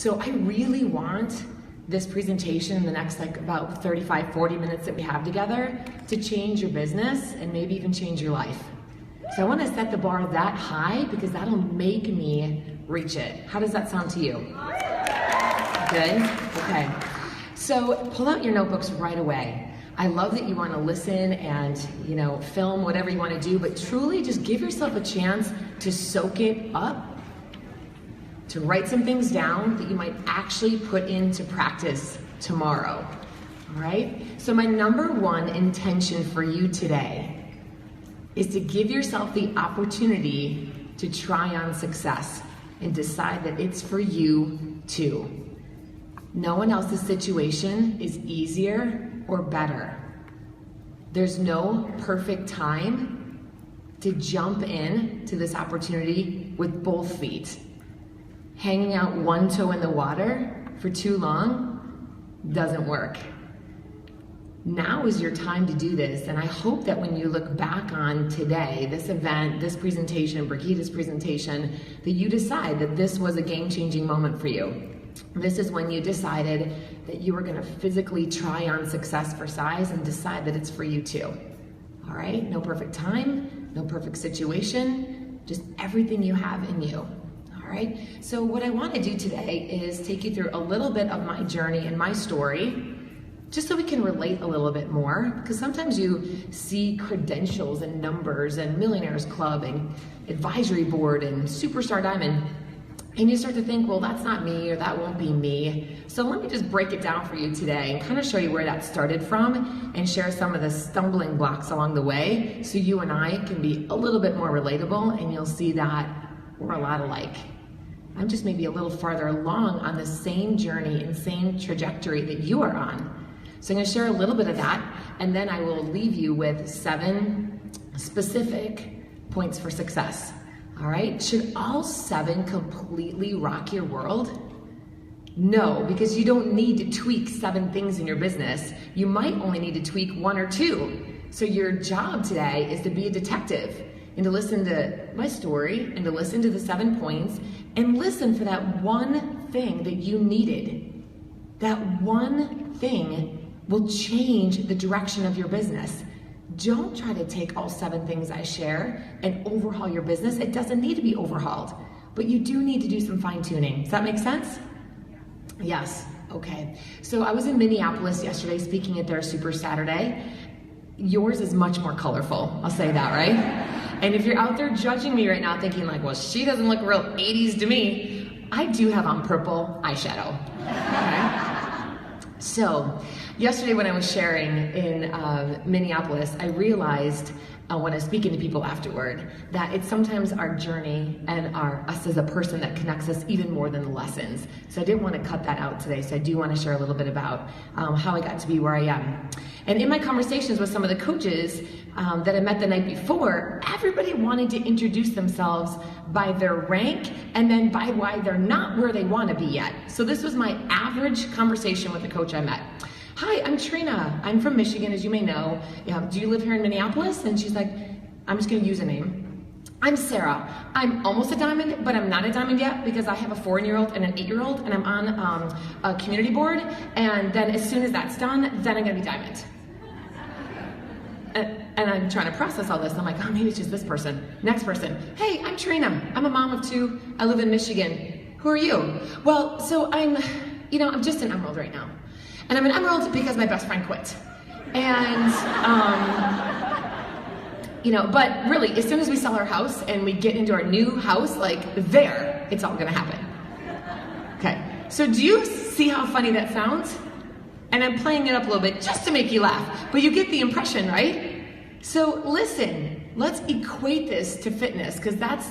So I really want this presentation in the next about 35, 40 minutes that we have together to change your business and maybe even change your life. So I want to set the bar that high because that'll make me reach it. How does that sound to you? Good? Okay. So pull out your notebooks right away. I love that you want to listen and, film whatever you want to do, but truly just give yourself a chance to soak it up, to write some things down that you might actually put into practice tomorrow. All right? So my number one intention for you today is to give yourself the opportunity to try on success and decide that it's for you too. No one else's situation is easier or better. There's no perfect time to jump in to this opportunity with both feet. Hanging out one toe in the water for too long doesn't work. Now is your time to do this, and I hope that when you look back on today, this event, this presentation, Brigitta's presentation, that you decide that this was a game-changing moment for you. This is when you decided that you were going to physically try on success for size and decide that it's for you too. All right? No perfect time, no perfect situation, just everything you have in you. All right? So what I want to do today is take you through a little bit of my journey and my story, just so we can relate a little bit more, because sometimes you see credentials and numbers and Millionaires Club and Advisory Board and Superstar Diamond, and you start to think, well, that's not me, or that won't be me. So let me just break it down for you today and kind of show you where that started from and share some of the stumbling blocks along the way so you and I can be a little bit more relatable, and you'll see that we're a lot alike. I'm just maybe a little farther along on the same journey and same trajectory that you are on. So I'm going to share a little bit of that, and then I will leave you with 7 specific points for success. All right? Should all 7 completely rock your world? No, because you don't need to tweak 7 things in your business. You might only need to tweak 1 or 2. So your job today is to be a detective and to listen to my story and to listen to the 7 points and listen for that one thing that you needed. That one thing will change the direction of your business. Don't try to take all 7 things I share and overhaul your business. It doesn't need to be overhauled, but you do need to do some fine tuning. Does that make sense? Yes. Okay. So I was in Minneapolis yesterday speaking at their Super Saturday. Yours is much more colorful. I'll say that, right? And if you're out there judging me right now thinking like, well, she doesn't look real 80s to me, I do have on purple eyeshadow. Okay? So yesterday when I was sharing in Minneapolis, I realized when I was speaking to people afterward that it's sometimes our journey and us as a person that connects us even more than the lessons. So I didn't want to cut that out today. So I do want to share a little bit about how I got to be where I am. And in my conversations with some of the coaches that I met the night before, everybody wanted to introduce themselves by their rank and then by why they're not where they want to be yet. So this was my average conversation with the coach I met. Hi, I'm Trina. I'm from Michigan, as you may know. Do you live here in Minneapolis? And she's like, I'm just going to use a name. I'm Sarah. I'm almost a diamond, but I'm not a diamond yet because I have a 4-year-old and an 8-year-old, and I'm on a community board. And then as soon as that's done, then I'm going to be diamond. And I'm trying to process all this. I'm like, oh, maybe it's just this person. Next person. Hey, I'm Trina. I'm a mom of 2. I live in Michigan. Who are you? Well, so I'm just an emerald right now. And I'm an emerald because my best friend quit. And, but really, as soon as we sell our house and we get into our new house, it's all gonna happen. Okay, so do you see how funny that sounds? And I'm playing it up a little bit just to make you laugh, but you get the impression, right? So listen, let's equate this to fitness, because that's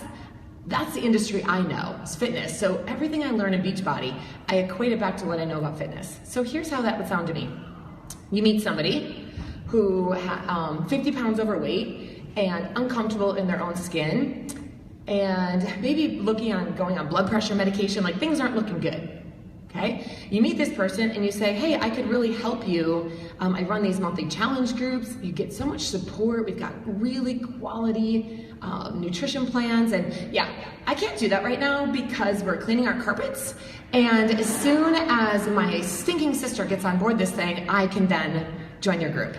the industry I know, is fitness. So everything I learn in Beachbody, I equate it back to what I know about fitness. So here's how that would sound to me. You meet somebody who 50 pounds overweight and uncomfortable in their own skin, and maybe going on blood pressure medication, like things aren't looking good. Okay? You meet this person and you say, hey, I could really help you. I run these monthly challenge groups. You get so much support. We've got really quality nutrition plans. And yeah, I can't do that right now because we're cleaning our carpets And as soon as my stinking sister gets on board this thing, I can then join your group,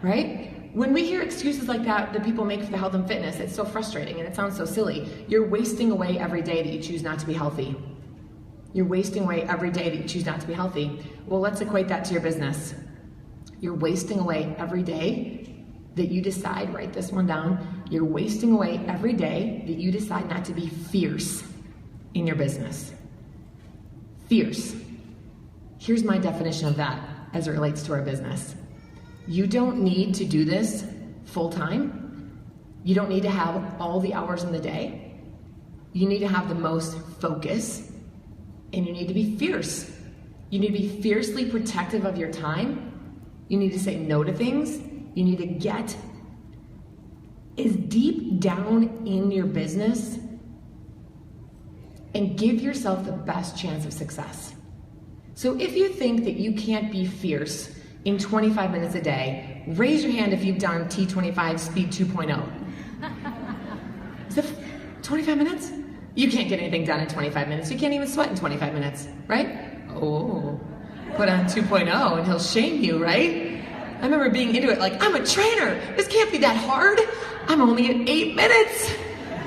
right? When we hear excuses like that people make for the health and fitness, it's so frustrating and it sounds so silly. You're wasting away every day that you choose not to be healthy. You're wasting away every day that you choose not to be healthy. Well, let's equate that to your business. You're wasting away every day that you decide, write this one down, you're wasting away every day that you decide not to be fierce in your business. Fierce. Here's my definition of that as it relates to our business. You don't need to do this full time. You don't need to have all the hours in the day. You need to have the most focus, and you need to be fierce. You need to be fiercely protective of your time. You need to say no to things. You need to get as deep down in your business and give yourself the best chance of success. So if you think that you can't be fierce in 25 minutes a day, raise your hand if you've done T25 Speed 2.0. Is it 25 minutes? You can't get anything done in 25 minutes. You can't even sweat in 25 minutes, right? Oh, put on 2.0 and he'll shame you, right? I remember being into it like, I'm a trainer. This can't be that hard. I'm only at 8 minutes,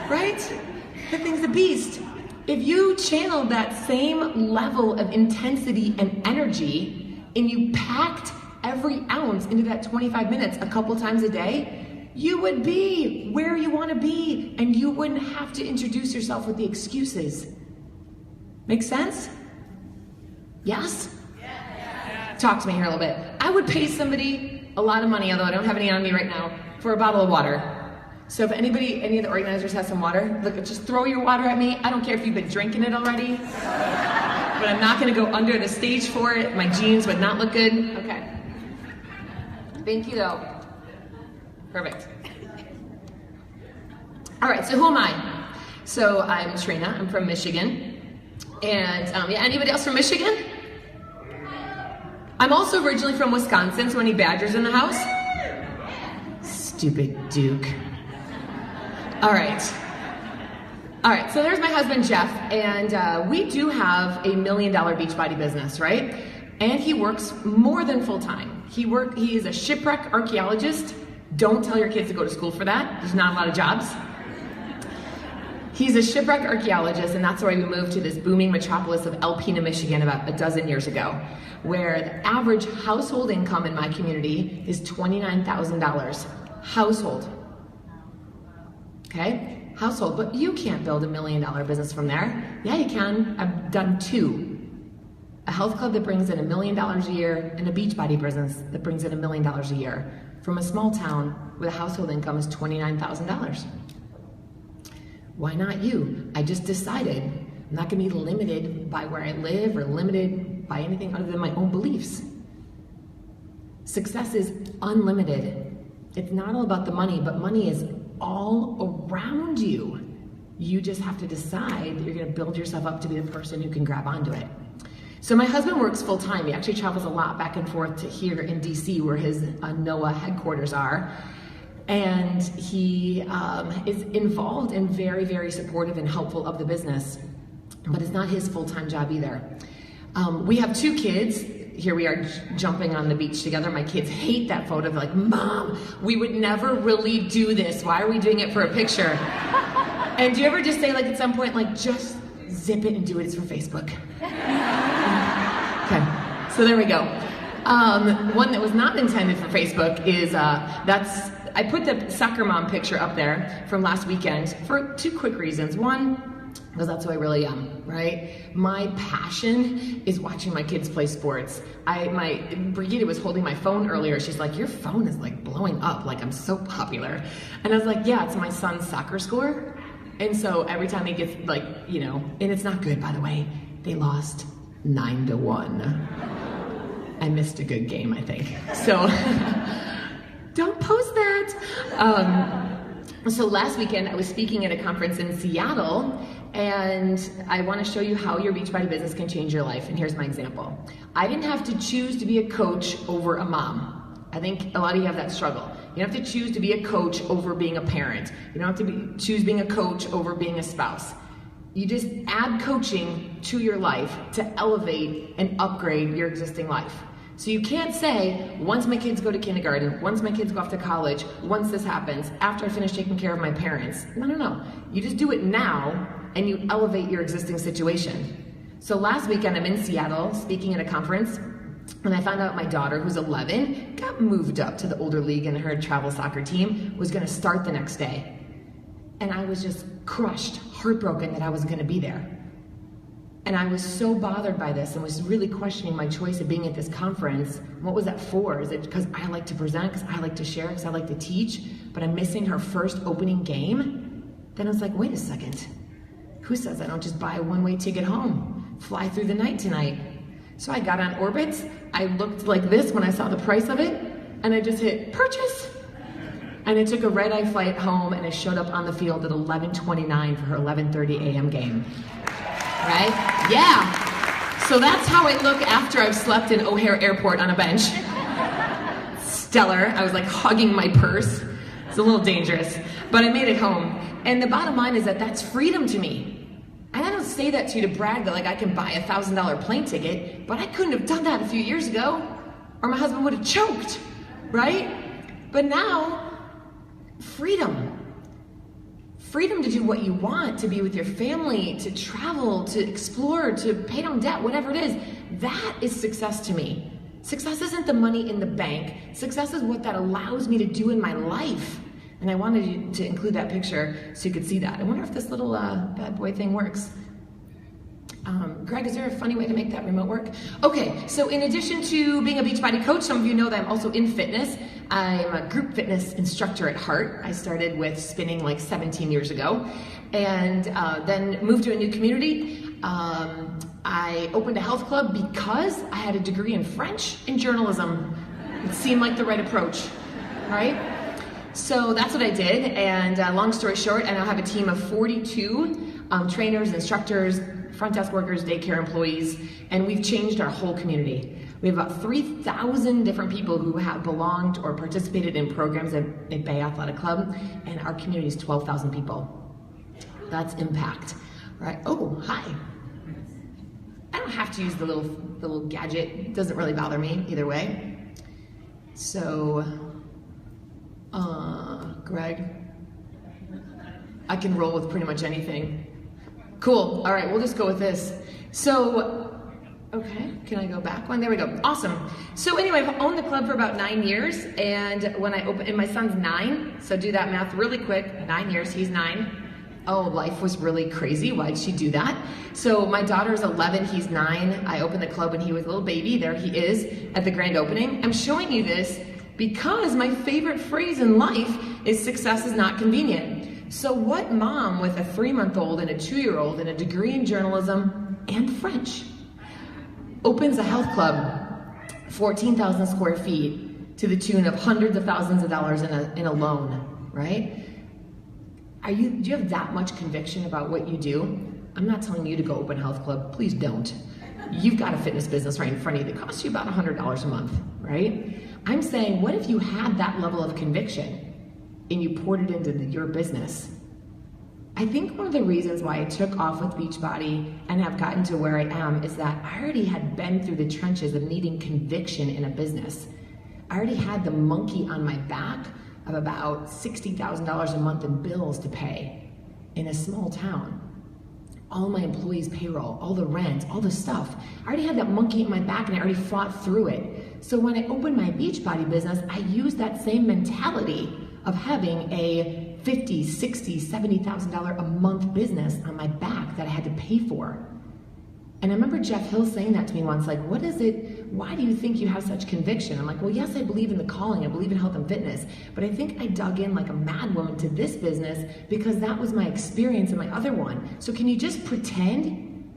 right? That thing's a beast. If you channeled that same level of intensity and energy and you packed every ounce into that 25 minutes a couple times a day, you would be where you want to be and you wouldn't have to introduce yourself with the excuses. Make sense? Yes? Talk to me here a little bit. I would pay somebody a lot of money, although I don't have any on me right now, for a bottle of water. So if any of the organizers has some water, look, just throw your water at me. I don't care if you've been drinking it already, but I'm not gonna go under the stage for it. My jeans would not look good. Okay. Thank you though. Perfect. All right, so who am I? So I'm Trina, I'm from Michigan. And yeah, anybody else from Michigan? I'm also originally from Wisconsin, so any Badgers in the house? Stupid Duke. All right, so there's my husband, Jeff, and we do have $1 million Beachbody business, right? And he works more than full-time. He is a shipwreck archaeologist. Don't tell your kids to go to school for that. There's not a lot of jobs. He's a shipwreck archaeologist, and that's why we moved to this booming metropolis of Alpena, Michigan about a dozen years ago, where the average household income in my community is $29,000. Household. Okay? Household. But you can't build $1 million business from there. Yeah, you can. I've done 2. A health club that brings in $1 million a year and a Beachbody business that brings in $1 million a year from a small town with a household income is $29,000. Why not you? I just decided I'm not gonna be limited by where I live or limited by anything other than my own beliefs. Success is unlimited. It's not all about the money, but money is all around you. You just have to decide that you're gonna build yourself up to be the person who can grab onto it. So my husband works full time. He actually travels a lot back and forth to here in DC where his NOAA headquarters are. And he is involved and very, very supportive and helpful of the business, but it's not his full-time job either. We have 2 kids. Here we are jumping on the beach together. My kids hate that photo. They're like, Mom, we would never really do this. Why are we doing it for a picture? And do you ever just say like at some point, like just zip it and do it, it's for Facebook? Okay, so there we go. One that was not intended for Facebook is, I put the soccer mom picture up there from last weekend for 2 quick reasons. One, because that's who I really am, right? My passion is watching my kids play sports. Brigitte was holding my phone earlier. She's like, your phone is like blowing up, like I'm so popular. And I was like, yeah, it's my son's soccer score. And so every time he gets like, and it's not good, by the way, they lost 9-1. I missed a good game, I think. So don't post that. So last weekend I was speaking at a conference in Seattle, and I want to show you how your Beachbody business can change your life. And here's my example. I didn't have to choose to be a coach over a mom. I think a lot of you have that struggle. You don't have to choose to be a coach over being a parent. You don't have to choose being a coach over being a spouse. You just add coaching to your life to elevate and upgrade your existing life. So you can't say, once my kids go to kindergarten, once my kids go off to college, once this happens, after I finish taking care of my parents. No. You just do it now and you elevate your existing situation. So last weekend I'm in Seattle speaking at a conference, and I found out my daughter, who's 11, got moved up to the older league, and her travel soccer team was gonna start the next day. And I was just crushed, heartbroken that I wasn't gonna be there. And I was so bothered by this and was really questioning my choice of being at this conference. What was that for? Is it because I like to present, because I like to share, because I like to teach, but I'm missing her first opening game? Then I was like, wait a second. Who says I don't just buy a one-way ticket home, fly through the night tonight? So I got on Orbitz, I looked like this when I saw the price of it, and I just hit purchase. And I took a red-eye flight home, and I showed up on the field at 11:29 for her 11:30 a.m. game. Right? Yeah. So that's how I look after I've slept in O'Hare Airport on a bench. Stellar. I was like hugging my purse. It's a little dangerous, but I made it home. And the bottom line is that that's freedom to me. And I don't say that to you to brag that like I can buy a $1,000 plane ticket, but I couldn't have done that a few years ago, or my husband would have choked, right? But now, freedom. Freedom to do what you want, to be with your family, to travel, to explore, to pay down debt, whatever it is. That is success to me. Success isn't the money in the bank. Success is what that allows me to do in my life. And I wanted to include that picture so you could see that. I wonder if this little bad boy thing works. Greg, is there a funny way to make that remote work? Okay, so in addition to being a Beachbody coach, some of you know that I'm also in fitness. I'm a group fitness instructor at heart. I started with spinning like 17 years ago, and then moved to a new community. I opened a health club because I had a degree in French and journalism. It seemed like the right approach, right? So that's what I did, and long story short, I now have a team of 42 trainers, instructors, front desk workers, daycare employees, and we've changed our whole community. We have about 3,000 different people who have belonged or participated in programs at Bay Athletic Club, and our community is 12,000 people. That's impact, right? Oh, hi. I don't have to use the little gadget. It doesn't really bother me either way. So, Greg, I can roll with pretty much anything. Cool, all right, we'll just go with this. So, okay, can I go back one? There we go, awesome. So anyway, I've owned the club for about 9 years, and when I opened, and my son's 9, so do that math really quick, 9 years, he's 9. Oh, life was really crazy, why'd she do that? So my daughter's 11, he's 9. I opened the club when he was a little baby, there he is at the grand opening. I'm showing you this because my favorite phrase in life is success is not convenient. So what mom with a 3-month-old and a 2-year-old and a degree in journalism and French opens a health club, 14,000 square feet, to the tune of hundreds of thousands of dollars in a loan, right? Do you have that much conviction about what you do? I'm not telling you to go open a health club, please don't. You've got a fitness business right in front of you that costs you about $100 a month, right? I'm saying, what if you had that level of conviction and you poured it into your business? I think one of the reasons why I took off with Beachbody and have gotten to where I am is that I already had been through the trenches of needing conviction in a business. I already had the monkey on my back of about $60,000 a month in bills to pay in a small town. All my employees' payroll, all the rent, all the stuff. I already had that monkey in my back and I already fought through it. So when I opened my Beachbody business, I used that same mentality of having a $50,000, $60,000, $70,000 a month business on my back that I had to pay for. And I remember Jeff Hill saying that to me once, like, what is it, why do you think you have such conviction? I'm like, well, yes, I believe in the calling, I believe in health and fitness, but I think I dug in like a mad woman to this business because that was my experience in my other one. So can you just pretend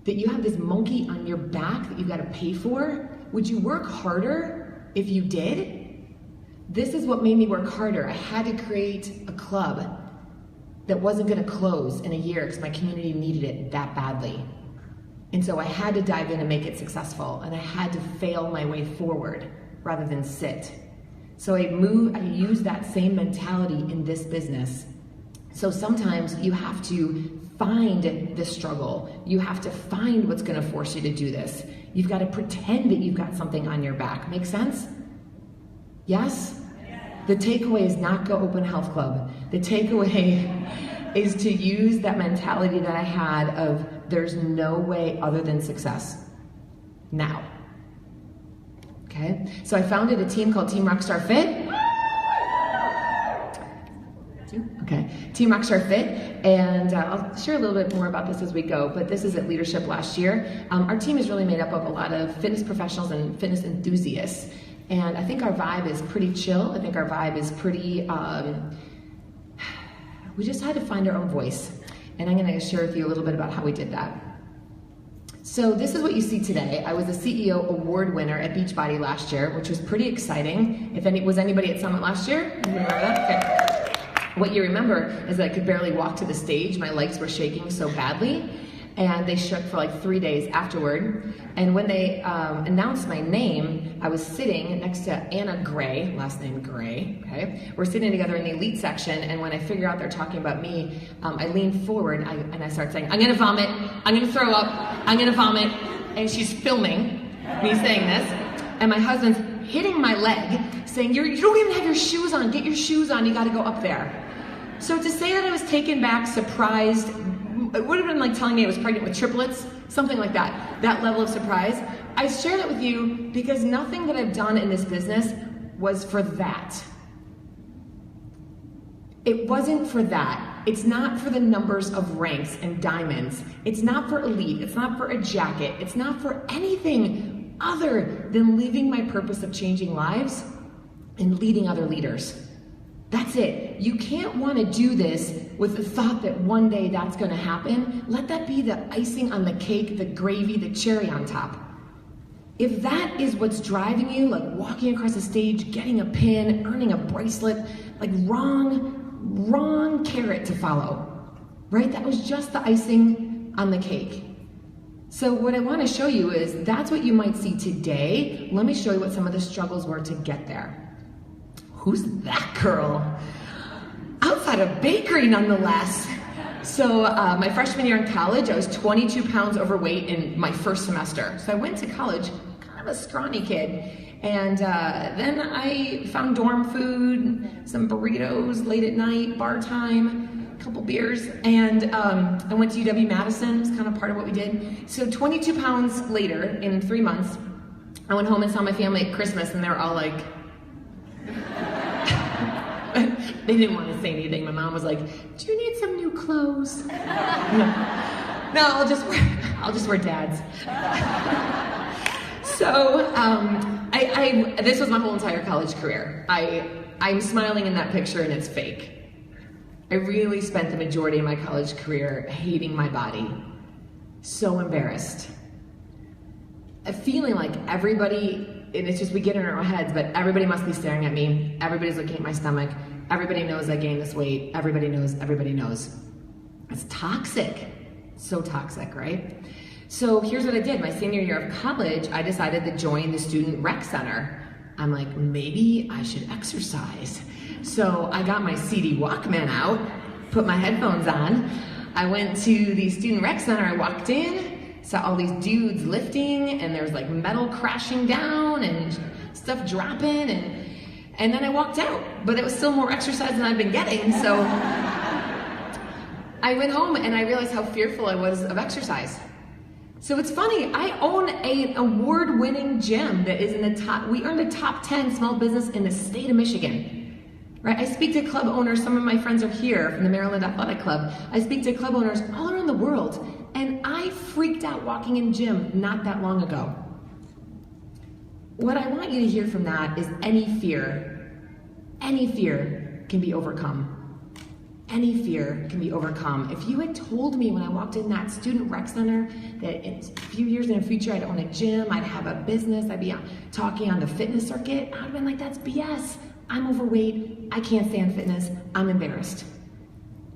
that you have this monkey on your back that you gotta pay for? Would you work harder if you did? This is what made me work harder. I had to create a club that wasn't gonna close in a year because my community needed it that badly. And so I had to dive in and make it successful, and I had to fail my way forward rather than sit. So I use that same mentality in this business. So sometimes you have to find the struggle. You have to find what's gonna force you to do this. You've got to pretend that you've got something on your back. Make sense? Yes? The takeaway is not go open a health club. The takeaway is to use that mentality that I had of there's no way other than success. Now. Okay? So I founded a team called Team Rockstar Fit. Okay, Team Rockstar Fit, and I'll share a little bit more about this as we go, but this is at Leadership last year. Our team is really made up of a lot of fitness professionals and fitness enthusiasts, and I think our vibe is pretty chill. I think our vibe is pretty, we just had to find our own voice, and I'm gonna share with you a little bit about how we did that. So this is what you see today. I was a CEO award winner at Beachbody last year, which was pretty exciting. Was anybody at Summit last year? Remember that? Okay. What you remember is that I could barely walk to the stage. My legs were shaking so badly, and they shook for like 3 days afterward. And when they announced my name, I was sitting next to Trina Gray, last name Gray, okay? We're sitting together in the elite section, and when I figure out they're talking about me, I lean forward and I start saying, I'm gonna vomit, I'm gonna throw up, I'm gonna vomit. And she's filming me saying this, and my husband's hitting my leg, saying, you don't even have your shoes on, get your shoes on, you gotta go up there. So to say that I was taken back, surprised, it would have been like telling me I was pregnant with triplets, something like that level of surprise. I share that with you because nothing that I've done in this business was for that. It wasn't for that. It's not for the numbers of ranks and diamonds. It's not for elite. It's not for a jacket. It's not for anything other than living my purpose of changing lives and leading other leaders. That's it. You can't want to do this with the thought that one day that's going to happen. Let that be the icing on the cake, the gravy, the cherry on top. If that is what's driving you, like walking across the stage, getting a pin, earning a bracelet, like wrong carrot to follow, right? That was just the icing on the cake. So what I want to show you is that's what you might see today. Let me show you what some of the struggles were to get there. Who's that girl? Outside a bakery, nonetheless. So my freshman year in college, I was 22 pounds overweight in my first semester. So I went to college, kind of a scrawny kid. And then I found dorm food, some burritos late at night, bar time, a couple beers. And I went to UW-Madison, it's kind of part of what we did. So 22 pounds later, in 3 months, I went home and saw my family at Christmas, and they were all like, they didn't want to say anything. My mom was like, do you need some new clothes? No, I'll just wear Dad's. So this was my whole entire college career. I'm smiling in that picture and it's fake. I really spent the majority of my college career hating my body. So embarrassed. Feeling like everybody, and it's just we get in our heads, but everybody must be staring at me. Everybody's looking at my stomach. Everybody knows I gained this weight. Everybody knows, everybody knows. It's toxic. So toxic, right? So here's what I did. My senior year of college, I decided to join the student rec center. I'm like, maybe I should exercise. So I got my CD Walkman out, put my headphones on. I went to the student rec center. I walked in, saw all these dudes lifting, and there's like metal crashing down and stuff dropping, and then I walked out. But it was still more exercise than I've been getting, so I went home and I realized how fearful I was of exercise. So it's funny, I own an award-winning gym that is in the top, we earned the top 10 small business in the state of Michigan. Right? I speak to club owners, some of my friends are here from the Maryland Athletic Club. I speak to club owners all around the world, and I freaked out walking in gym not that long ago. What I want you to hear from that is any fear can be overcome. Any fear can be overcome. If you had told me when I walked in that student rec center that in a few years in the future I'd own a gym, I'd have a business, I'd be talking on the fitness circuit, I'd have been like, that's BS. I'm overweight, I can't stand fitness, I'm embarrassed.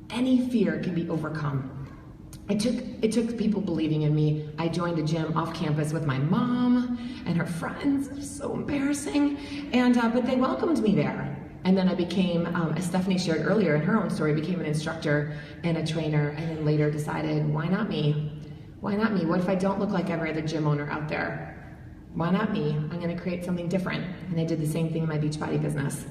Any fear can be overcome. It took people believing in me. I joined a gym off campus with my mom and her friends. It was so embarrassing. But they welcomed me there. And then I became, as Stephanie shared earlier in her own story, became an instructor and a trainer, and then later decided, why not me? Why not me? What if I don't look like every other gym owner out there? Why not me? I'm gonna create something different. And I did the same thing in my Beachbody business.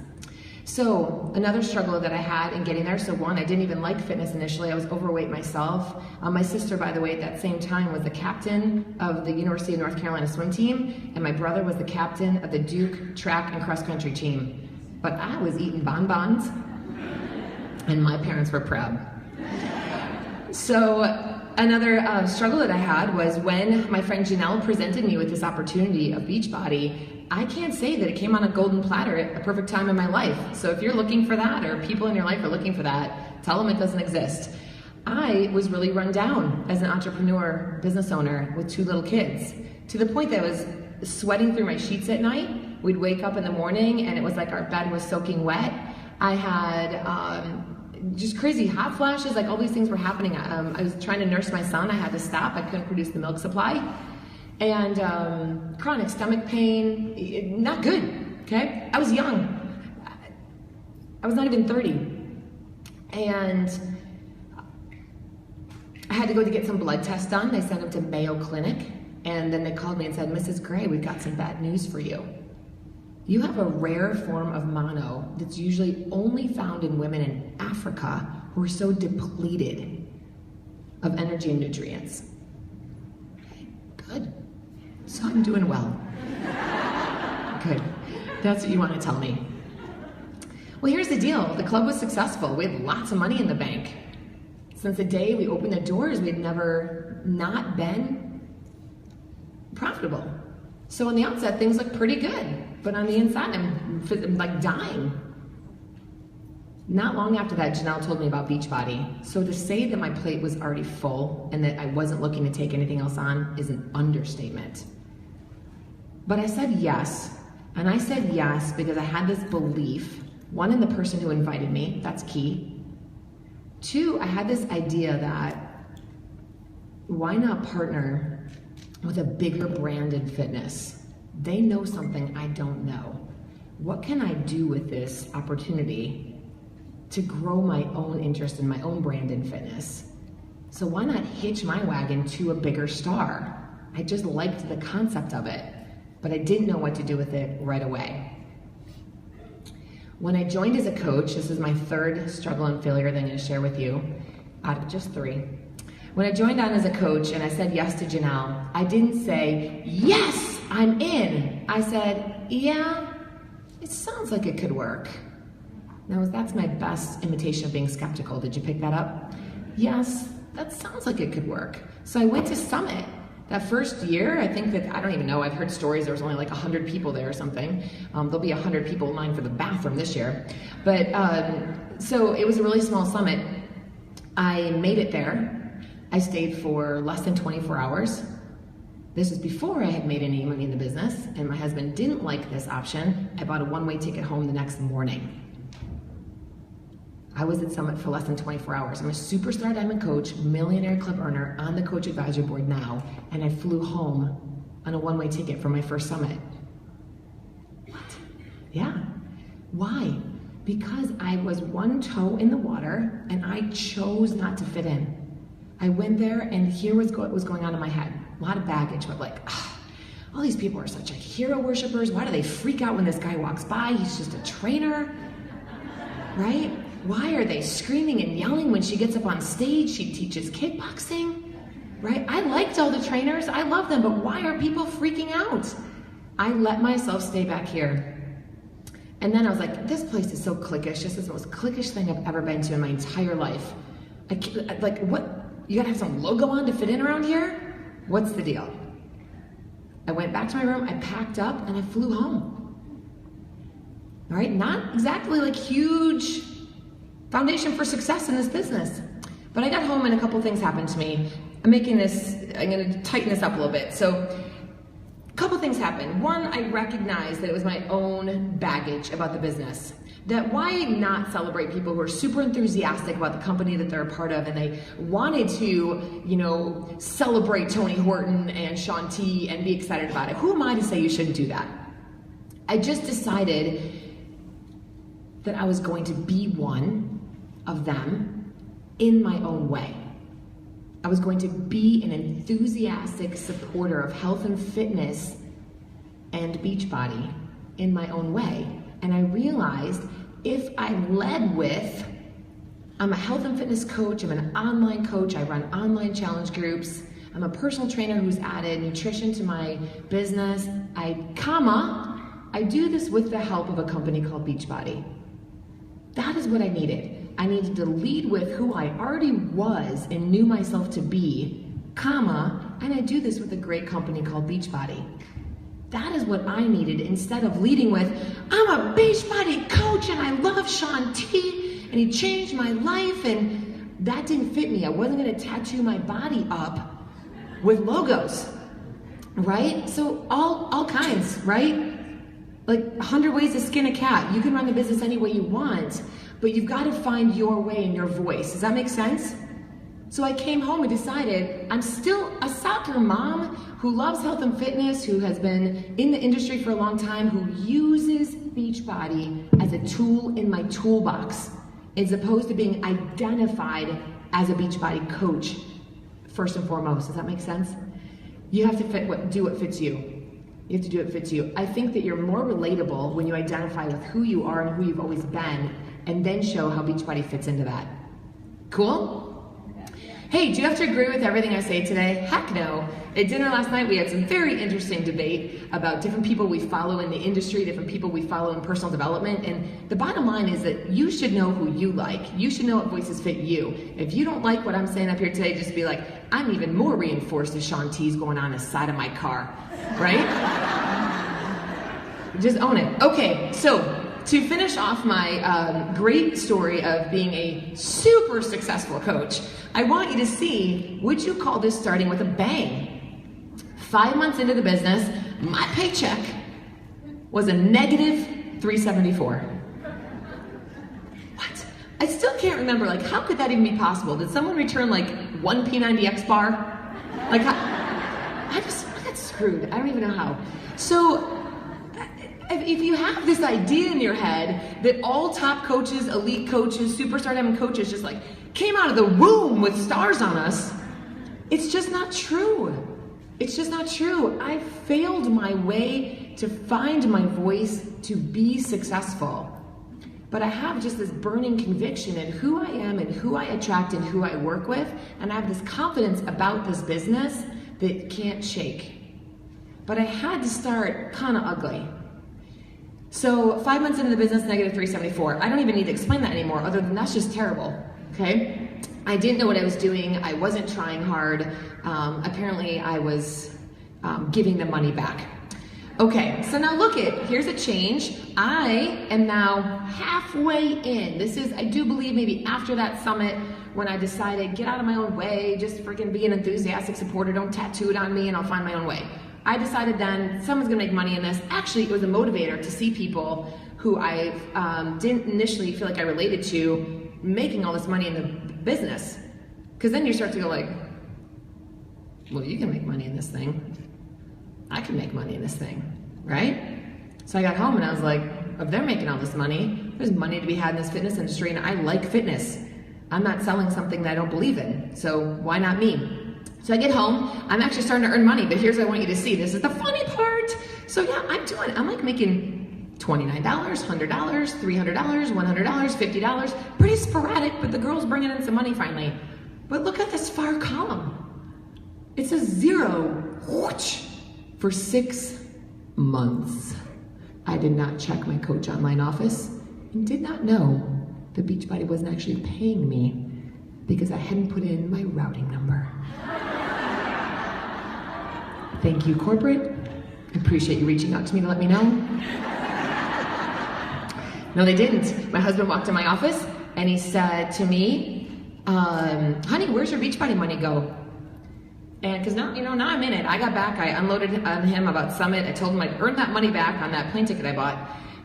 So another struggle that I had in getting there, so one, I didn't even like fitness initially. I was overweight myself. My sister, by the way, at that same time was the captain of the University of North Carolina swim team, and my brother was the captain of the Duke track and cross country team. But I was eating bonbons, and my parents were proud. So another struggle that I had was when my friend Janelle presented me with this opportunity of Beachbody. I can't say that it came on a golden platter at a perfect time in my life. So if you're looking for that, or people in your life are looking for that, tell them it doesn't exist. I was really run down as an entrepreneur, business owner with 2 little kids, to the point that I was sweating through my sheets at night. We'd wake up in the morning and it was like our bed was soaking wet. I had just crazy hot flashes, like all these things were happening. I was trying to nurse my son. I had to stop. I couldn't produce the milk supply. And chronic stomach pain, not good, okay? I was young. I was not even 30. And I had to go to get some blood tests done. They sent them to Mayo Clinic. And then they called me and said, Mrs. Gray, we've got some bad news for you. You have a rare form of mono that's usually only found in women in Africa who are so depleted of energy and nutrients. Okay, good. So I'm doing well. Good. That's what you want to tell me. Well, here's the deal. The club was successful. We had lots of money in the bank. Since the day we opened the doors, we'd never not been profitable. So on the outside, things look pretty good. But on the inside, I'm like dying. Not long after that, Janelle told me about Beachbody. So to say that my plate was already full and that I wasn't looking to take anything else on is an understatement. But I said yes, and I said yes because I had this belief, one, in the person who invited me, that's key. 2, I had this idea that why not partner with a bigger brand in fitness? They know something I don't know. What can I do with this opportunity to grow my own interest in my own brand in fitness? So why not hitch my wagon to a bigger star? I just liked the concept of it, but I didn't know what to do with it right away. When I joined as a coach, this is my 3rd struggle and failure that I'm going to share with you, out of just 3. When I joined on as a coach and I said yes to Janelle, I didn't say, yes, I'm in. I said, yeah, it sounds like it could work. Now, that's my best imitation of being skeptical. Did you pick that up? Yes, that sounds like it could work. So I went to Summit. That first year, I think that, I don't even know, I've heard stories there was only like 100 people there or something. There'll be 100 people in line for the bathroom this year. But, so it was a really small summit. I made it there. I stayed for less than 24 hours. This was before I had made any money in the business, and my husband didn't like this option. I bought a one-way ticket home the next morning. I was at Summit for less than 24 hours. I'm a superstar diamond coach, millionaire club earner, on the coach advisory board now, and I flew home on a one-way ticket for my first summit. What? Yeah. Why? Because I was one toe in the water and I chose not to fit in. I went there and here was what was going on in my head. A lot of baggage, but like, all these people are such like hero worshipers. Why do they freak out when this guy walks by? He's just a trainer, right? Why are they screaming and yelling when she gets up on stage? She teaches kickboxing, right? I liked all the trainers. I love them, but why are people freaking out? I let myself stay back here. And then I was like, this place is so cliquish. This is the most cliquish thing I've ever been to in my entire life. Like, what? You gotta have some logo on to fit in around here? What's the deal? I went back to my room, I packed up, and I flew home. All right, not exactly like huge foundation for success in this business. But I got home and a couple things happened to me. I'm gonna tighten this up a little bit. So, a couple things happened. One, I recognized that it was my own baggage about the business. That why not celebrate people who are super enthusiastic about the company that they're a part of and they wanted to, celebrate Tony Horton and Shaun T and be excited about it. Who am I to say you shouldn't do that? I just decided that I was going to be one of them in my own way. I was going to be an enthusiastic supporter of health and fitness and Beachbody in my own way. And I realized if I led with, I'm a health and fitness coach, I'm an online coach, I run online challenge groups, I'm a personal trainer who's added nutrition to my business, I do this with the help of a company called Beachbody. That is what I needed. I needed to lead with who I already was and knew myself to be, and I do this with a great company called Beachbody. That is what I needed, instead of leading with, I'm a Beachbody coach and I love Shaun T and he changed my life, and that didn't fit me. I wasn't gonna tattoo my body up with logos, right? So all kinds, right? Like 100 ways to skin a cat. You can run the business any way you want, but you've got to find your way and your voice. Does that make sense? So I came home and decided I'm still a soccer mom who loves health and fitness, who has been in the industry for a long time, who uses Beachbody as a tool in my toolbox, as opposed to being identified as a Beachbody coach, first and foremost. Does that make sense? You have to do what fits you. You have to do what fits you. I think that you're more relatable when you identify with who you are and who you've always been, and then show how Beachbody fits into that. Cool? Hey, do you have to agree with everything I say today? Heck no. At dinner last night, we had some very interesting debate about different people we follow in the industry, different people we follow in personal development, and the bottom line is that you should know who you like. You should know what voices fit you. If you don't like what I'm saying up here today, just be like, I'm even more reinforced as Shaun T's going on the side of my car, right? Just own it. Okay, so to finish off my great story of being a super successful coach, I want you to see, would you call this starting with a bang? 5 months into the business, my paycheck was a negative $374. What? I still can't remember, like, how could that even be possible? Did someone return like one P90X bar? Like, I got screwed. I don't even know how. So, if you have this idea in your head that all top coaches, elite coaches, superstar diamond coaches just like came out of the womb with stars on us, it's just not true. It's just not true. I failed my way to find my voice to be successful. But I have just this burning conviction in who I am and who I attract and who I work with, and I have this confidence about this business that can't shake. But I had to start kind of ugly. So 5 months into the business, negative 374. I don't even need to explain that anymore, other than that's just terrible, okay? I didn't know what I was doing. I wasn't trying hard. Apparently I was giving the money back. Okay, so now look here's a change. I am now halfway in. This is, I do believe, maybe after that summit when I decided, get out of my own way, just freaking be an enthusiastic supporter, don't tattoo it on me and I'll find my own way. I decided then someone's gonna make money in this. Actually, it was a motivator to see people who I didn't initially feel like I related to making all this money in the business. Because then you start to go like, well, you can make money in this thing. I can make money in this thing, right? So I got home and I was like, if they're making all this money, there's money to be had in this fitness industry, and I like fitness. I'm not selling something that I don't believe in, so why not me? So I get home, I'm actually starting to earn money, but here's what I want you to see. This is the funny part. So yeah, I'm like making $29, $100, $300, $100, $50, pretty sporadic, but the girl's bringing in some money finally. But look at this far column. It's a zero, whoosh, for 6 months. I did not check my Coach Online office and did not know that Beachbody wasn't actually paying me because I hadn't put in my routing number. Thank you, corporate. I appreciate you reaching out to me to let me know. No, they didn't. My husband walked in my office and he said to me, honey, where's your Beachbody money go? And because now I'm in it. I got back, I unloaded on him about Summit. I told him I'd earned that money back on that plane ticket I bought.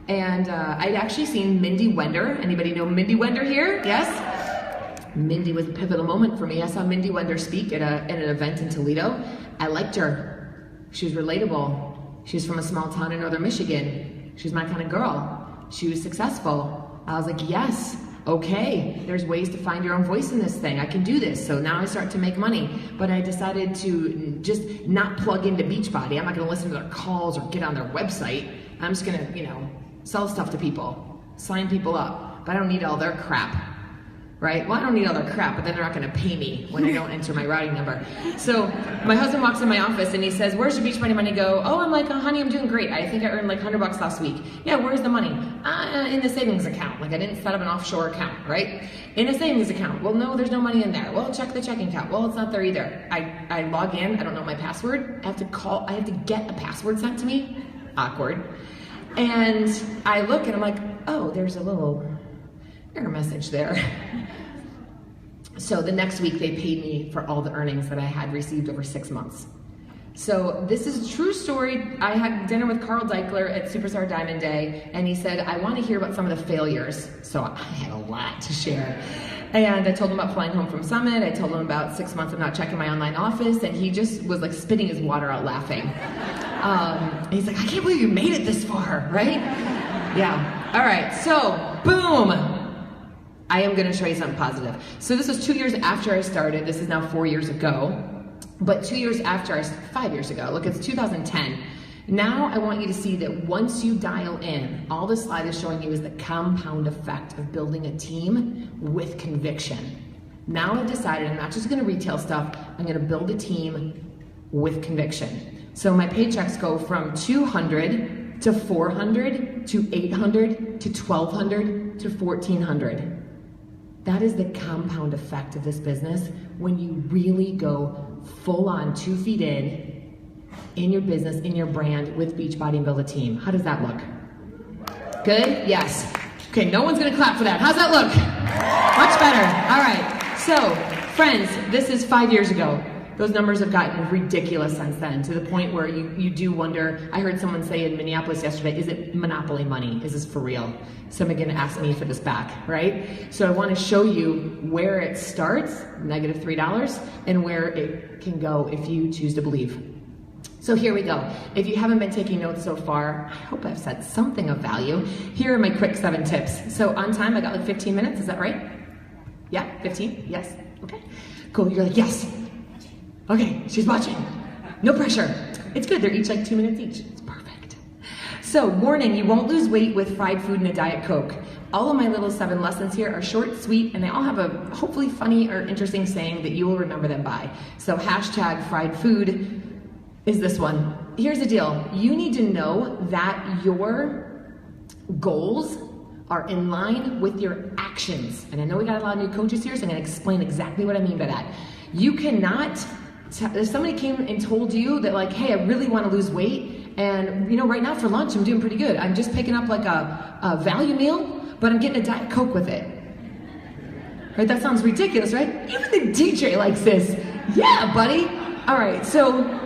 And I'd actually seen Mindy Wender. Anybody know Mindy Wender here? Yes? Mindy was a pivotal moment for me. I saw Mindy Wender speak at an event in Toledo. I liked her. She was relatable. She was from a small town in northern Michigan. She was my kind of girl. She was successful. I was like, yes, okay, there's ways to find your own voice in this thing. I can do this. So now I start to make money. But I decided to just not plug into Beachbody. I'm not gonna listen to their calls or get on their website. I'm just gonna, sell stuff to people, sign people up. But I don't need all their crap, right? Well, I don't need all their crap, but then they're not gonna pay me when I don't enter my routing number. So my husband walks in my office and he says, where's your Beachbody money go? Oh, I'm like, honey, I'm doing great. I think I earned like $100 last week. Yeah, where's the money? In the savings account. Like I didn't set up an offshore account, right? In a savings account. Well, no, there's no money in there. Well, check the checking account. Well, it's not there either. I log in, I don't know my password. I have to get a password sent to me. Awkward. And I look and I'm like, oh, there's a little error message there. So the next week they paid me for all the earnings that I had received over 6 months. So this is a true story. I had dinner with Carl Deichler at Superstar Diamond Day, and he said, I want to hear about some of the failures. So I had a lot to share. And I told him about flying home from Summit. I told him about 6 months of not checking my online office, and he just was like spitting his water out laughing. He's like, I can't believe you made it this far, right? Yeah. All right, so boom. I am going to show you something positive. So this was 2 years after I started. This is now 4 years ago. But 2 years after, 5 years ago, look, it's 2010. Now I want you to see that once you dial in, all this slide is showing you is the compound effect of building a team with conviction. Now I've decided I'm not just going to retail stuff, I'm going to build a team with conviction. So my paychecks go from 200 to 400 to 800 to 1200 to 1400. That is the compound effect of this business when you really go full on 2 feet in your business, in your brand with Beachbody and build a team. How does that look? Good? Yes. Okay, no one's gonna clap for that. How's that look? Much better. All right. So, friends, this is 5 years ago. Those numbers have gotten ridiculous since then, to the point where you do wonder. I heard someone say in Minneapolis yesterday, is it monopoly money? Is this for real? Someone gonna ask me for this back, right? So I wanna show you where it starts, -$3, and where it can go if you choose to believe. So here we go. If you haven't been taking notes so far, I hope I've said something of value. Here are my quick 7 tips. So on time, I got like 15 minutes, is that right? Yeah, 15? Yes, okay. Cool, you're like, yes. Okay, she's watching. No pressure. It's good, they're each like 2 minutes each. It's perfect. So, warning, you won't lose weight with fried food and a Diet Coke. All of my little 7 lessons here are short, sweet, and they all have a hopefully funny or interesting saying that you will remember them by. So, hashtag fried food is this one. Here's the deal. You need to know that your goals are in line with your actions. And I know we got a lot of new coaches here, so I'm gonna explain exactly what I mean by that. You cannot, if somebody came and told you that like, hey, I really wanna lose weight, and right now for lunch, I'm doing pretty good. I'm just picking up like a value meal, but I'm getting a Diet Coke with it. Right, that sounds ridiculous, right? Even the DJ likes this. Yeah, buddy. All right, so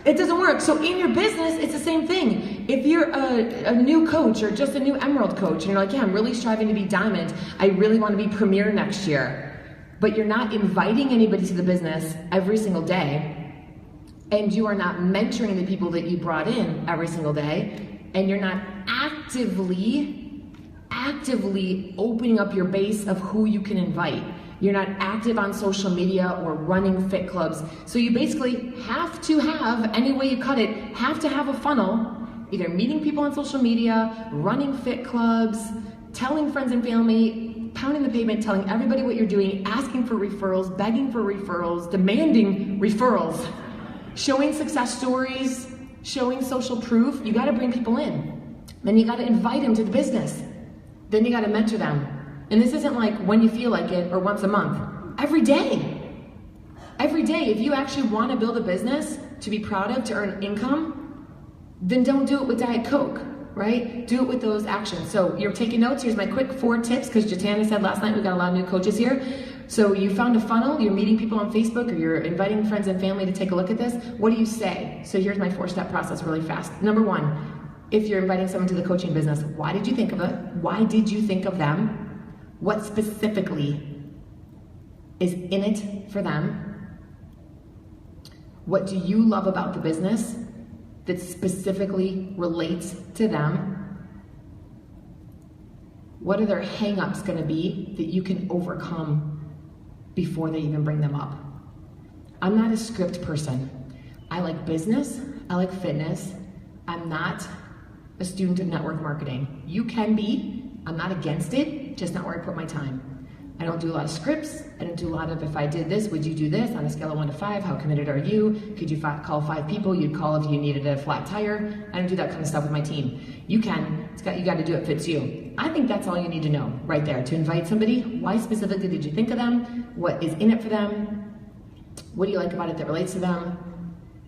it doesn't work. So in your business, it's the same thing. If you're a new coach or just a new Emerald coach, and you're like, yeah, I'm really striving to be Diamond. I really want to be Premier next year. But you're not inviting anybody to the business every single day, and you are not mentoring the people that you brought in every single day, and you're not actively opening up your base of who you can invite. You're not active on social media or running fit clubs. So you basically have to have, any way you cut it, have to have a funnel, either meeting people on social media, running fit clubs, telling friends and family, pounding the pavement, telling everybody what you're doing, asking for referrals, begging for referrals, demanding referrals, showing success stories, showing social proof. You gotta bring people in. Then you gotta invite them to the business. Then you gotta mentor them. And this isn't like when you feel like it or once a month. Every day. Every day. If you actually want to build a business to be proud of, to earn income, then don't do it with Diet Coke, right? Do it with those actions. So you're taking notes. Here's my quick 4 tips, because Jatana said last night we got a lot of new coaches here. So you found a funnel, you're meeting people on Facebook, or you're inviting friends and family to take a look at this. What do you say? So here's my 4-step process really fast. Number 1, if you're inviting someone to the coaching business, why did you think of it? Why did you think of them? What specifically is in it for them? What do you love about the business that specifically relates to them? What are their hang-ups gonna be that you can overcome before they even bring them up? I'm not a script person. I like business, I like fitness. I'm not a student of network marketing. You can be, I'm not against it, just not where I put my time. I don't do a lot of scripts. I don't do a lot of, if I did this, would you do this? On a scale of 1 to 5, how committed are you? Could you call 5 people? You'd call if you needed a flat tire. I don't do that kind of stuff with my team. You can, you got to do it fits you. I think that's all you need to know right there. To invite somebody, why specifically did you think of them? What is in it for them? What do you like about it that relates to them?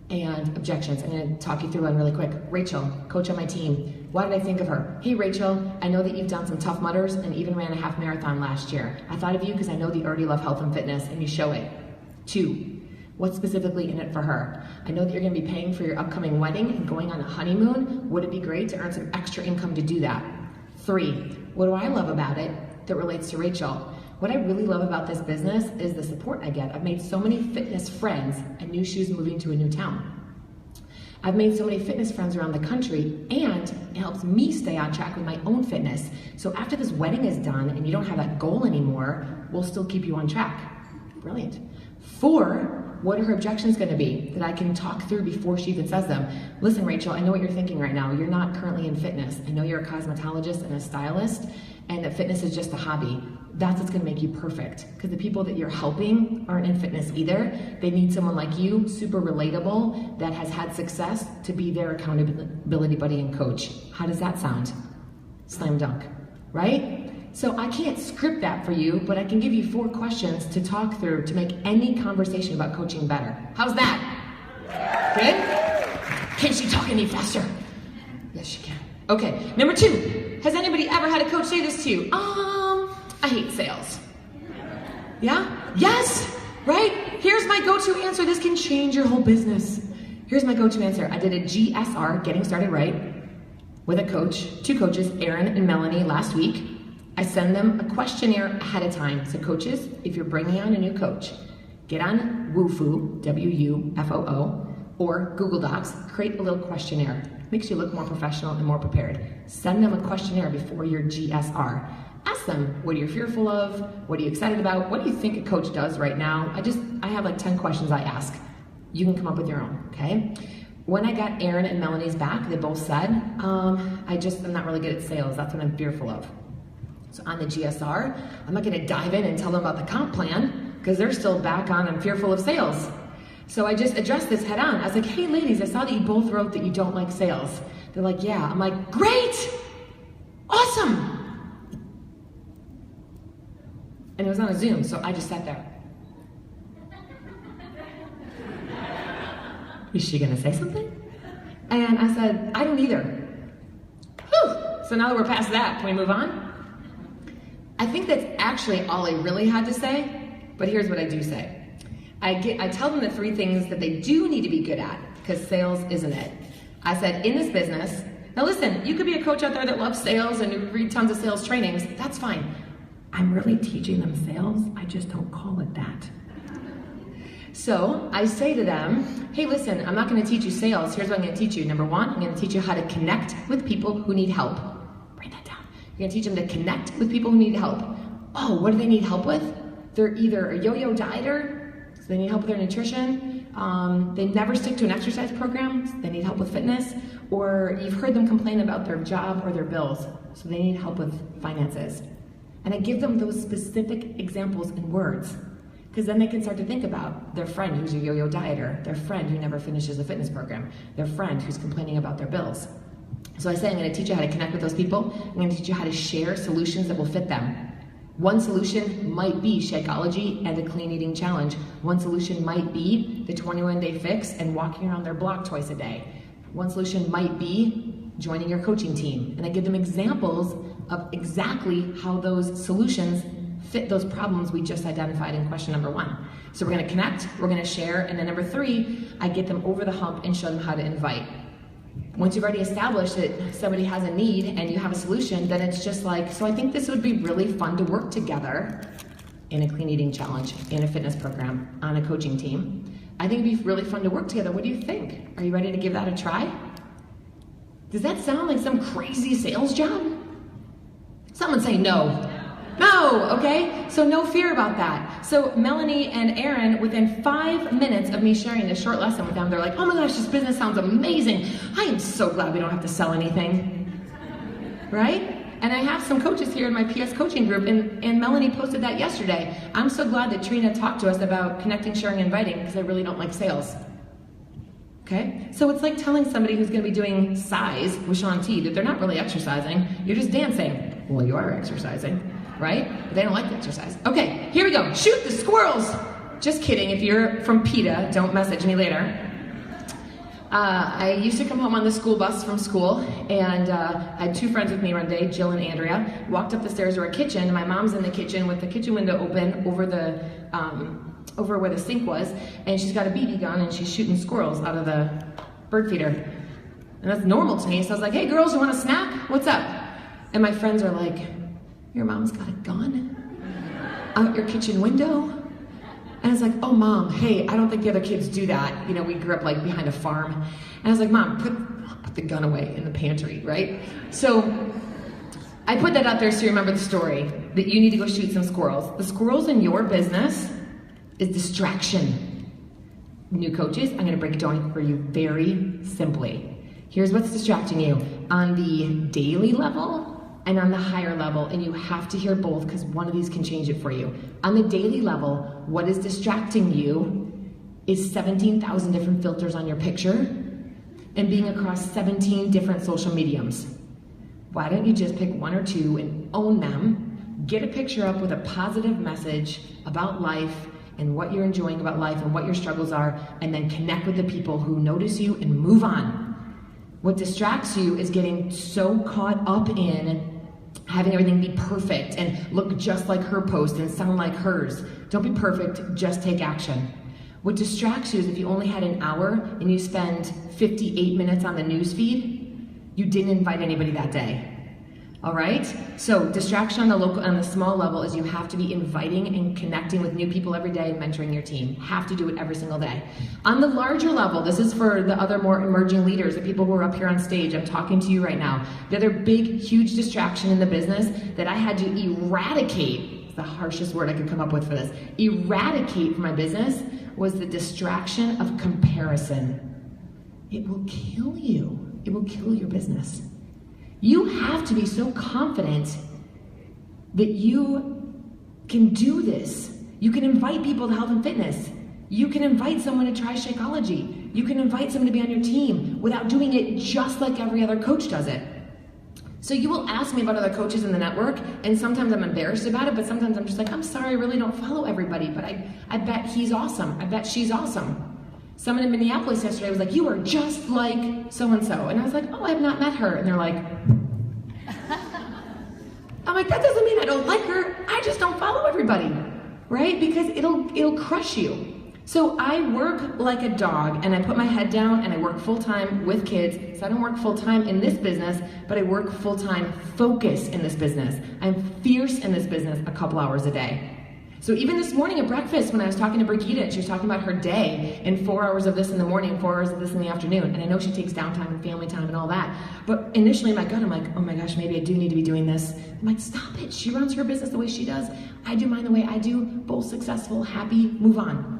And objections. I'm going to talk you through one really quick. Rachel, coach on my team. Why did I think of her? Hey Rachel, I know that you've done some Tough Mudders and even ran a half marathon last year. I thought of you because I know that you already love health and fitness and you show it. 2, what's specifically in it for her? I know that you're going to be paying for your upcoming wedding and going on a honeymoon. Would it be great to earn some extra income to do that? 3, what do I love about it that relates to Rachel? What I really love about this business is the support I get. I've made so many fitness friends and new shoes moving to a new town. I've made so many fitness friends around the country, and it helps me stay on track with my own fitness. So after this wedding is done and you don't have that goal anymore, we'll still keep you on track. Brilliant. 4, what are her objections gonna be that I can talk through before she even says them? Listen, Rachel, I know what you're thinking right now. You're not currently in fitness. I know you're a cosmetologist and a stylist, and that fitness is just a hobby. That's what's gonna make you perfect, because the people that you're helping aren't in fitness either. They need someone like you, super relatable, that has had success to be their accountability buddy and coach. How does that sound? Slam dunk, right? So I can't script that for you, but I can give you 4 questions to talk through to make any conversation about coaching better. How's that? Good? Can she talk any faster? Yes, she can. Okay, number 2, has anybody ever had a coach say this to you? I hate sales. Yeah? Yes, right? Here's my go-to answer. This can change your whole business. Here's my go-to answer. I did a GSR, Getting Started Right, with a coach, 2 coaches, Aaron and Melanie, last week. I send them a questionnaire ahead of time. So coaches, if you're bringing on a new coach, get on Wufoo, W-U-F-O-O, or Google Docs, create a little questionnaire. Makes you look more professional and more prepared. Send them a questionnaire before your GSR. Ask them, what are you fearful of? What are you excited about? What do you think a coach does right now? I have like 10 questions I ask. You can come up with your own, okay? When I got Aaron and Melanie's back, they both said, I'm not really good at sales. That's what I'm fearful of. So on the GSR, I'm not gonna dive in and tell them about the comp plan because they're still back on, I'm fearful of sales. So I just addressed this head on. I was like, hey ladies, I saw that you both wrote that you don't like sales. They're like, yeah. I'm like, great, awesome. And it was on a Zoom, so I just sat there. Is she gonna say something? And I said, I don't either. Whew. So now that we're past that, can we move on? I think that's actually all I really had to say, but here's what I do say. I tell them the 3 things that they do need to be good at, because sales isn't it. I said, in this business, now listen, you could be a coach out there that loves sales and read tons of sales trainings, that's fine. I'm really teaching them sales, I just don't call it that. So I say to them, hey listen, I'm not gonna teach you sales, here's what I'm gonna teach you. Number 1, I'm gonna teach you how to connect with people who need help. Write that down. You're gonna teach them to connect with people who need help. Oh, what do they need help with? They're either a yo-yo dieter, so they need help with their nutrition, they never stick to an exercise program, so they need help with fitness, or you've heard them complain about their job or their bills, so they need help with finances. And I give them those specific examples in words, because then they can start to think about their friend who's a yo-yo dieter, their friend who never finishes a fitness program, their friend who's complaining about their bills. So I say, I'm gonna teach you how to connect with those people. I'm gonna teach you how to share solutions that will fit them. One solution might be Shakeology and a clean eating challenge. One solution might be the 21-day fix and walking around their block twice a day. One solution might be joining your coaching team. And I give them examples of exactly how those solutions fit those problems we just identified in question number 1. So we're gonna connect, we're gonna share, and then number 3, I get them over the hump and show them how to invite. Once you've already established that somebody has a need and you have a solution, then it's just like, so I think this would be really fun to work together in a clean eating challenge, in a fitness program, on a coaching team. I think it'd be really fun to work together. What do you think? Are you ready to give that a try? Does that sound like some crazy sales job? Someone say no. No, okay? So no fear about that. So Melanie and Aaron, within 5 minutes of me sharing this short lesson with them, they're like, oh my gosh, this business sounds amazing. I am so glad we don't have to sell anything, right? And I have some coaches here in my PS coaching group, and Melanie posted that yesterday. I'm so glad that Trina talked to us about connecting, sharing, inviting, because I really don't like sales. Okay? So it's like telling somebody who's going to be doing size with Shaun T that they're not really exercising, you're just dancing. Well, you are exercising, right? But they don't like the exercise. Okay, here we go. Shoot the squirrels! Just kidding. If you're from PETA, don't message me later. I used to come home on the school bus from school, and I had two friends with me one day, Jill and Andrea. Walked up the stairs to our kitchen, and my mom's in the kitchen with the kitchen window open over where the sink was, and she's got a BB gun, and she's shooting squirrels out of the bird feeder. And that's normal to me, so I was like, hey girls, you want a snack? What's up? And my friends are like, your mom's got a gun? Out your kitchen window? And I was like, oh mom, hey, I don't think the other kids do that. You know, we grew up like behind a farm. And I was like, mom, put the gun away in the pantry, right? So I put that out there so you remember the story, that you need to go shoot some squirrels. The squirrels in your business is distraction. New coaches, I'm gonna break it down for you very simply. Here's what's distracting you on the daily level and on the higher level, and you have to hear both because one of these can change it for you. On the daily level, what is distracting you is 17,000 different filters on your picture and being across 17 different social mediums. Why don't you just pick one or two and own them, get a picture up with a positive message about life and what you're enjoying about life and what your struggles are, and then connect with the people who notice you and move on. What distracts you is getting so caught up in having everything be perfect and look just like her post and sound like hers. Don't be perfect, just take action. What distracts you is if you only had an hour and you spend 58 minutes on the news feed, you didn't invite anybody that day. All right? So distraction on the small level is you have to be inviting and connecting with new people every day and mentoring your team. Have to do it every single day. On the larger level, this is for the other more emerging leaders, the people who are up here on stage. I'm talking to you right now. The other big, huge distraction in the business that I had to eradicate, it's the harshest word I could come up with for this, eradicate from my business was the distraction of comparison. It will kill you. It will kill your business. You have to be so confident that you can do this. You can invite people to health and fitness. You can invite someone to try Shakeology. You can invite someone to be on your team without doing it just like every other coach does it. So you will ask me about other coaches in the network, and sometimes I'm embarrassed about it, but sometimes I'm just like, I'm sorry, I really don't follow everybody, but I bet he's awesome. I bet she's awesome. Someone in Minneapolis yesterday was like, you are just like so-and-so. And I was like, oh, I have not met her. And they're like, I'm like, that doesn't mean I don't like her. I just don't follow everybody, right? Because it'll crush you. So I work like a dog, and I put my head down and I work full-time with kids. So I don't work full-time in this business, but I work full-time focus in this business. I'm fierce in this business a couple hours a day. So even this morning at breakfast, when I was talking to Brigitte, she was talking about her day and 4 hours of this in the morning, 4 hours of this in the afternoon. And I know she takes downtime and family time and all that. But initially in my gut, I'm like, oh my gosh, maybe I do need to be doing this. I'm like, stop it. She runs her business the way she does. I do mine the way I do. Both successful, happy, move on.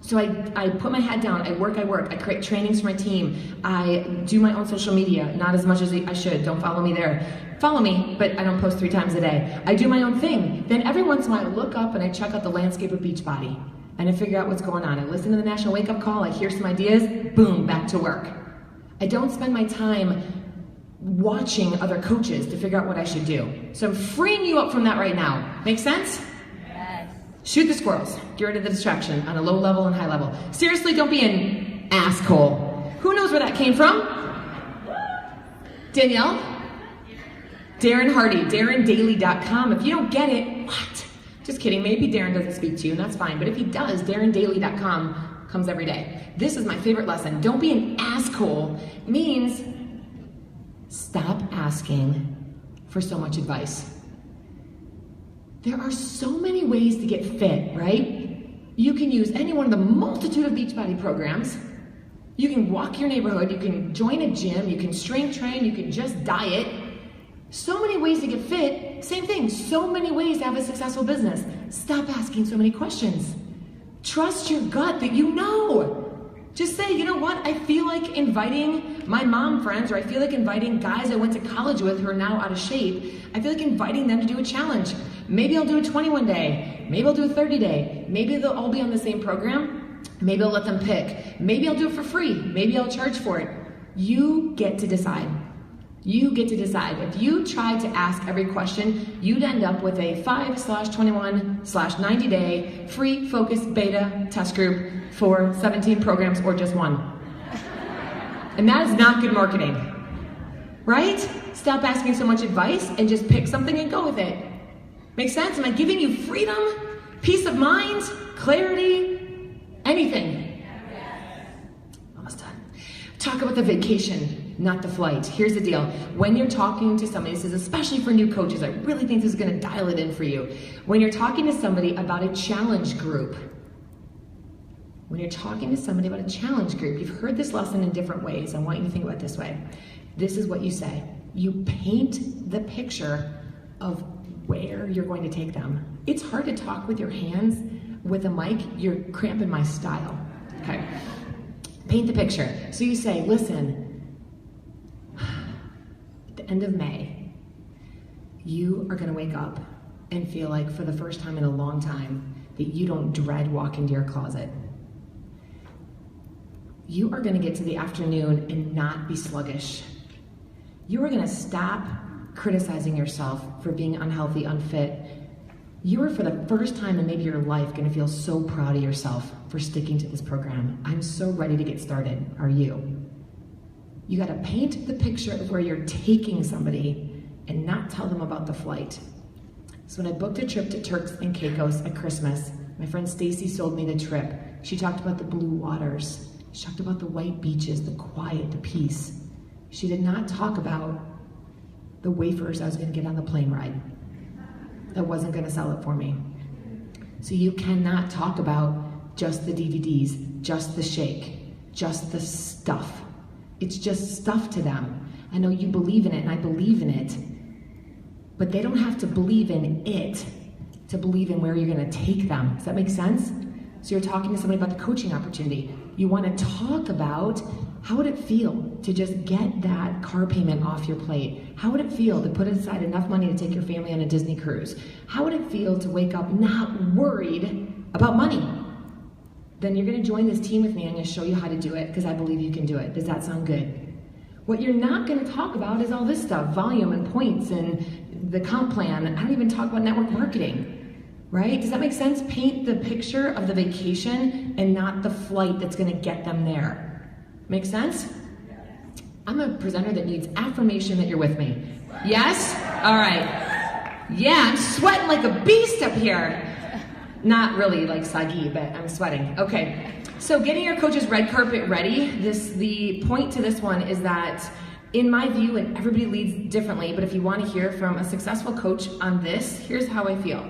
So I put my head down, I work, I create trainings for my team, I do my own social media, not as much as I should, don't follow me there. Follow me, but I don't post 3 times a day. I do my own thing. Then every once in a while I look up and I check out the landscape of Beachbody and I figure out what's going on. I listen to the National Wake Up Call, I hear some ideas, boom, back to work. I don't spend my time watching other coaches to figure out what I should do. So I'm freeing you up from that right now. Make sense? Shoot the squirrels. Get rid of the distraction on a low level and high level. Seriously, don't be an asshole. Who knows where that came from? Danielle? Darren Hardy, DarrenDaily.com. If you don't get it, what? Just kidding. Maybe Darren doesn't speak to you, and that's fine. But if he does, DarrenDaily.com comes every day. This is my favorite lesson. Don't be an asshole means stop asking for so much advice. There are so many ways to get fit, right? You can use any one of the multitude of Beachbody programs. You can walk your neighborhood, you can join a gym, you can strength train, you can just diet. So many ways to get fit, same thing, so many ways to have a successful business. Stop asking so many questions. Trust your gut that you know. Just say, you know what, I feel like inviting my mom friends, or I feel like inviting guys I went to college with who are now out of shape, I feel like inviting them to do a challenge. Maybe I'll do a 21 day, maybe I'll do a 30 day, maybe they'll all be on the same program, maybe I'll let them pick, maybe I'll do it for free, maybe I'll charge for it. You get to decide. You get to decide. If you try to ask every question, you'd end up with a 5/21/90 day free focus beta test group for 17 programs or just one. And that is not good marketing, right? Stop asking so much advice and just pick something and go with it. Make sense? Am I giving you freedom, peace of mind, clarity, anything? Almost done. Talk about the vacation, not the flight. Here's the deal. When you're talking to somebody, this is especially for new coaches, I really think this is gonna dial it in for you. When you're talking to somebody about a challenge group, you've heard this lesson in different ways. I want you to think about it this way. This is what you say. You paint the picture of where you're going to take them. It's hard to talk with your hands with a mic. You're cramping my style. Okay. Paint the picture. So you say, listen, at the end of May, you are going to wake up and feel like for the first time in a long time that you don't dread walking to your closet. You are going to get to the afternoon and not be sluggish. You are going to stop criticizing yourself for being unhealthy, unfit. You are, for the first time in maybe your life, going to feel so proud of yourself for sticking to this program. I'm so ready to get started. Are you? You got to paint the picture of where you're taking somebody and not tell them about the flight. So when I booked a trip to Turks and Caicos at Christmas, my friend Stacy sold me the trip. She talked about the blue waters. She talked about the white beaches, the quiet, the peace. She did not talk about the wafers I was going to get on the plane ride. That wasn't going to sell it for me. So you cannot talk about just the DVDs, just the shake, just the stuff. It's just stuff to them. I know you believe in it and I believe in it, but they don't have to believe in it to believe in where you're going to take them. Does that make sense? So you're talking to somebody about the coaching opportunity. You want to talk about how would it feel to just get that car payment off your plate? How would it feel to put aside enough money to take your family on a Disney cruise? How would it feel to wake up not worried about money? Then you're going to join this team with me. I'm going to show you how to do it because I believe you can do it. Does that sound good? What you're not going to talk about is all this stuff, volume and points and the comp plan. I don't even talk about network marketing. Right? Does that make sense? Paint the picture of the vacation and not the flight that's going to get them there. Make sense? I'm a presenter that needs affirmation that you're with me. Yes? All right. Yeah, I'm sweating like a beast up here. Not really like Sagi, but I'm sweating. Okay. So getting your coach's red carpet ready, the point to this one is that in my view, and everybody leads differently, but if you want to hear from a successful coach on this, here's how I feel.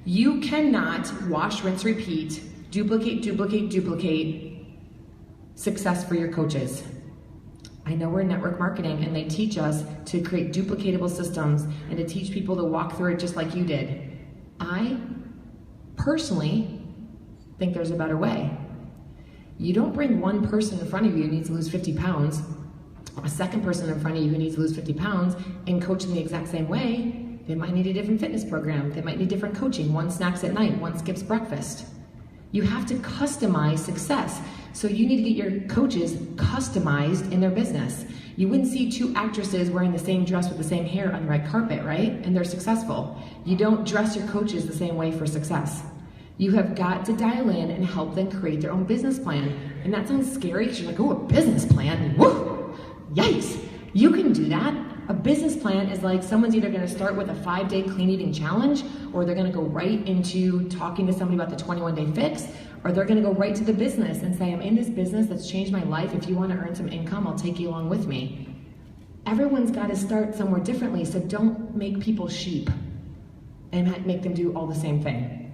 You cannot wash, rinse, repeat, duplicate success for your coaches. I know we're in network marketing and they teach us to create duplicatable systems and to teach people to walk through it just like you did. I personally think there's a better way. You don't bring one person in front of you who needs to lose 50 pounds, a second person in front of you who needs to lose 50 pounds and coach them the exact same way. They might need a different fitness program. They might need different coaching. One snacks at night, one skips breakfast. You have to customize success. So you need to get your coaches customized in their business. You wouldn't see two actresses wearing the same dress with the same hair on the red carpet, right? And they're successful. You don't dress your coaches the same way for success. You have got to dial in and help them create their own business plan. And that sounds scary because you're like, oh, a business plan? Woo! Yikes! You can do that. A business plan is like someone's either going to start with a 5-day clean eating challenge, or they're going to go right into talking to somebody about the 21-day fix, or they're going to go right to the business and say, I'm in this business that's changed my life. If you want to earn some income, I'll take you along with me. Everyone's got to start somewhere differently, so don't make people sheep and make them do all the same thing.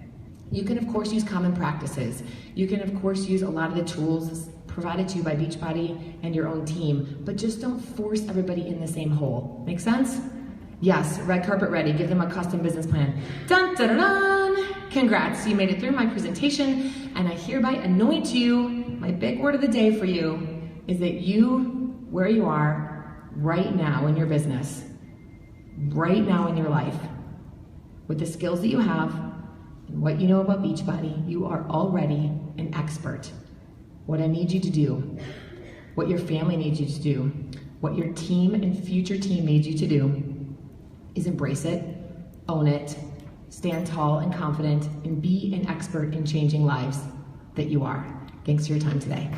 You can, of course, use common practices. You can, of course, use a lot of the tools provided to you by Beachbody and your own team, but just don't force everybody in the same hole. Make sense? Yes, red carpet ready. Give them a custom business plan. Dun, dun, dun, dun. Congrats, you made it through my presentation, and I hereby anoint you. My big word of the day for you is that you, where you are right now in your business, right now in your life, with the skills that you have and what you know about Beachbody, you are already an expert. What I need you to do, what your family needs you to do, what your team and future team needs you to do is embrace it, own it, stand tall and confident, and be an expert in changing lives that you are. Thanks for your time today.